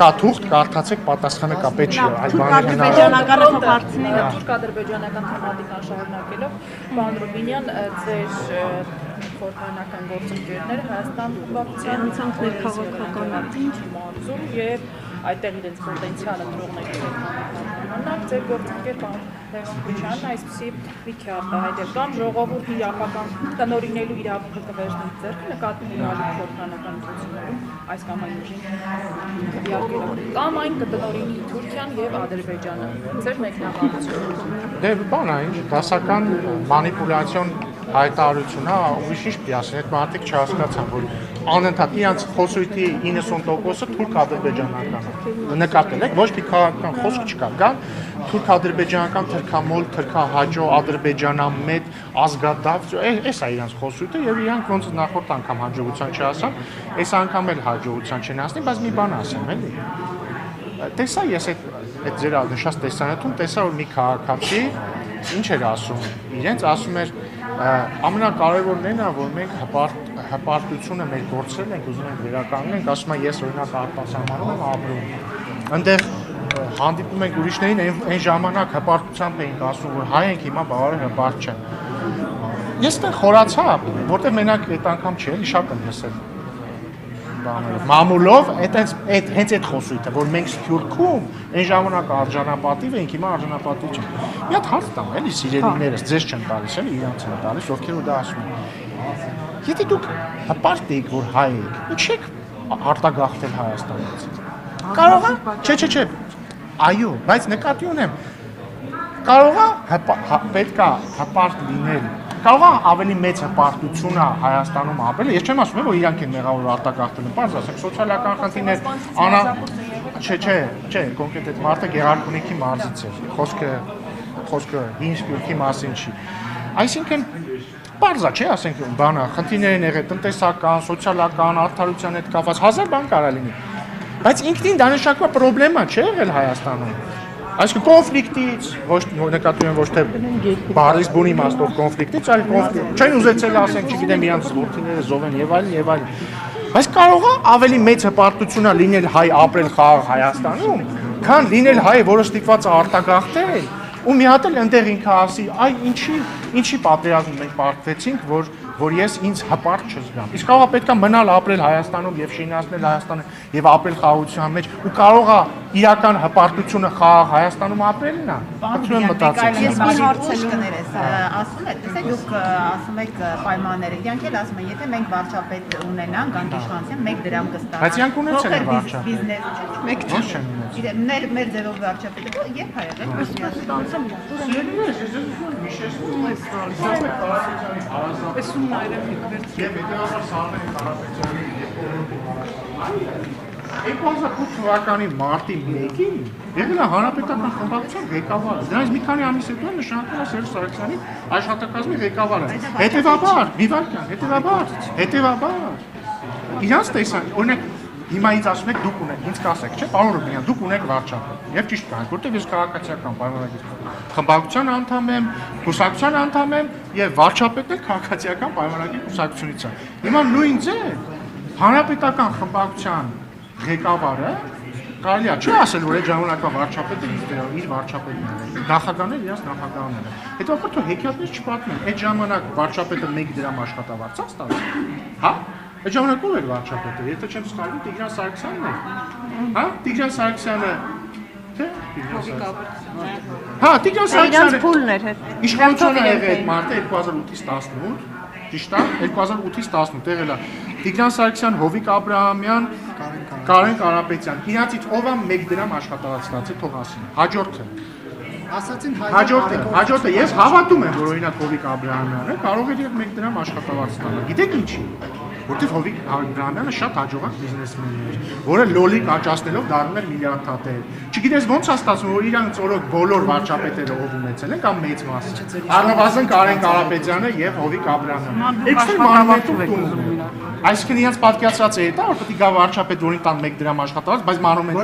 կա թուղթ, կարդացեք, պատասխանը կա, պետք չի այդ բաները Թուրք-ադրբեջանական թեմատիկան շարունակելով, պարոն Ռուբինյան, ձեր խորհրդանական գործընկերները Հայաստան ուղղակցության ներքաղաքականություն մարզում եւ այդտեղ իրենց պոտենցիալը տրողների հետ ձեր գործընկեր պարոն Լևոն Քուչյանն այսպիսի լիք է արտահայտել կամ ժողովուրդի իրավական տնօրինելու իրավունքը կվերցնի ձեռքը նկատի ունենալու խորհրդանական ընտրություններում այս կամ այն ուժին դիակելով կամ այն կտնօրինի Թուրքիան եւ Ադրբեջանը ձեր մեկնաբանությունը դե բան է դասական մանիպուլյացիոն հայտարարություն է ուրիշ ինչ պիտի ասեն այդ մարդիկ չհասկացան որ անընդհատ իրանց խոսույթի 90%-ը թուրք-ադրբեջանական է նկատել եք ոչ մի քաղաքական խոսք չկա կան թուրք-ադրբեջանական թրքամոլ թրքահաճո ադրբեջանամետ ազգադավ էս է իրանց խոսույթը եւ իրանք ոնց նախորդ անգամ հաջողության չհասան այս անգամ էլ հաջողության չեն հասնի բայց մի բան ասեմ էլի տեսա ես այդ ձեր նշած տեսանյութում տեսա որ մի քաղաքացի ինչ էր ասում իրենց ասում էր ամենակարևորն է որ մենք հպարտությունը մեր գործերն ենք ուզում ենք վերականգնենք ասում եմ ես օրինակ արտասահմանում եմ ապրում այնտեղ հանդիպում ենք ուրիշներին այն ժամանակ հպարտությամբ էինք ասում որ հայ ենք հիմա բավարար հպարտ չեն ես դեռ խորացա որտեղ մենակ այդ անգամ չի էլի շատ եմ լսել մամուլով հենց այդ խոսույթը որ մենք Սփյուռքում այն ժամանակ արժանապատիվ էինք հիմա արժանապատիվ չենք մի հատ հարց տամ էլի սիրելիներս ձեզ չեն տալիս էլի իրանց են տալիս ովքեր որ դա ասում են եթե դուք հպարտ եք որ հայ եք ինչ եք արտագաղթել Հայաստանից կարող է չէ այո բայց նկատի ունեմ կարող է պետք է հպարտ լինել կարող է ավելի մեծ հպարտություն է Հայաստանում ապրել ես չեմ ասում որ իրանք են մեղավոր արտագաղթել պարզ ասենք սոցիալական խնդիրներ անա չէ կոնկրետ այդ մարդը Գեղարքունիքի մարզից էր խոսքը հին Սփյուռքի մասին չի այսինքն պարզ է չէ ասենք բանը խնդիրներ են եղել տնտեսական սոցիալական արդարության հետ կապված հազար բան կարող լինի բայց ինքնին դա նշանակում է պրոբլեմա չէ եղել Հայաստանում այսինքն կոնֆլիկտից ոչ նկատի ունեմ ոչ թե բարիս բուն իմաստով կոնֆլիկտից այլ կոնֆլիկտ չեն ուզեցել ասենք չգիտեմ իրանց որդիները զոհեն եւ այլն բայց կարող է ավելի մեծ հպարտություն է լինել հայ ապրել խաղաղ Հայաստանում քան լինել հայ որը ստիպված է արտագաղթել ու մի հատ էլ այնտեղ ինքը ասի այ ինչի պատերազմում մենք պարտվեցինք որ ես ինձ հպարտ չզգամ իսկ կարող է պետքա մնալ ապրել Հայաստանում եւ շինացնել Հայաստանը եւ ապրել խաղաղության մեջ ու կարող է իրական հպարտությունը խաղաղ Հայաստանում ապրելն է պատմում եմ մտածել ես մի հարցել կներես ասում եք տեսեք դուք ասում եք պայմանները իրանք էլ ասում են եթե մենք վարչապետ ունենանք անդիշանցիան 1 դրամ կստանանք բայց իրանք ունեցել են վարչապետ բիզնես մեկ չէ մեր ձևով վարչապետը երբ հայ Եվ հետևաբար Սարհեն Կարապետյանի եւ Օրոն 2008 թվականի մարտի 1-ին եղել է հանրապետական խմբակցության ղեկավարը։ Դրանից մի քանի ամիս հետո նշանակվել է Սերժ Սարգսյանի աշխատակազմի ղեկավարը։ Հետևաբար, հետևաբար իրանց տեսան, օրինակ հիմա ինձ ասում եք դուք ունեք, ինձ կասեք, չէ՞, պարոն Ռուբինյան, դուք ունեք վարչապետ։ Եվ ճիշտ կանք, որտեղ ես քաղաքացիական պայմանագիր խմբակցության անդամ եմ, կուսակցության անդամ եմ եւ վարչապետն էլ քաղաքացիական պայմանագիր կուսակցությունից է։ Հիմա նույն ձեր հանրապետական խմբակցության ղեկավարը կարելի է չի ասել որ այդ ժամանակվա վարչապետը իր վարչապետն է։ Նախագահները իրաց նախագահները։ Հետո ապա հեքիաթներ չպատմեն։ Այդ ժամանակ վարչապետը 1 դրամ աշխատավարձ է ստացել։ Հա? Այդ ժամանակ ով էր վարչապետը, եթե չեմ սխալվում, Տիգրան Սարգսյանն է։ Հա, Տիգրան Սարգսյանը, թե Հա, Տիգրան Սարգսյանը փուլն էր հետ։ Իշխանությունը եղել այդ մարտը 2008-ից 18, ճիշտ է, 2008-ից 18 եղել է։ Տիգրան Սարգսյան, Հովիկ Աբրահամյան, Կարեն Կարապետյան։ Իրանցից ով է 1 դրամ աշխատավարձ ստացել, թող ասին։ Հաջորդը։ Ասացին հաջորդը ես հավատում եմ որ օրինակ Հովիկ Աբրահամյանը կարող է 1 դրամ աշխատավարձ ստանալ։ Գիտեք ինչի։ Որտեվ Հովիկ Աբրահամյանը շատ հաջողակ բիզնեսմեն էր, որը լոլիկ աճացնելով դառնում էր միլիարդատեր։ Չգիտես ոնց է ստացվում, որ իրանք ծորոք բոլոր վարչապետերը ով ունեցել են կամ մեծ մասը։ Առնվազն Կարեն Կարապետյանը եւ Հովիկ Աբրահամյանը։ Երկուսը մանրամասն Այսինքն իրանց պատկերացած է դա, որ պետք է գա վարչապետ, որին տան 1 դրամ աշխատավարձ, բայց մանում են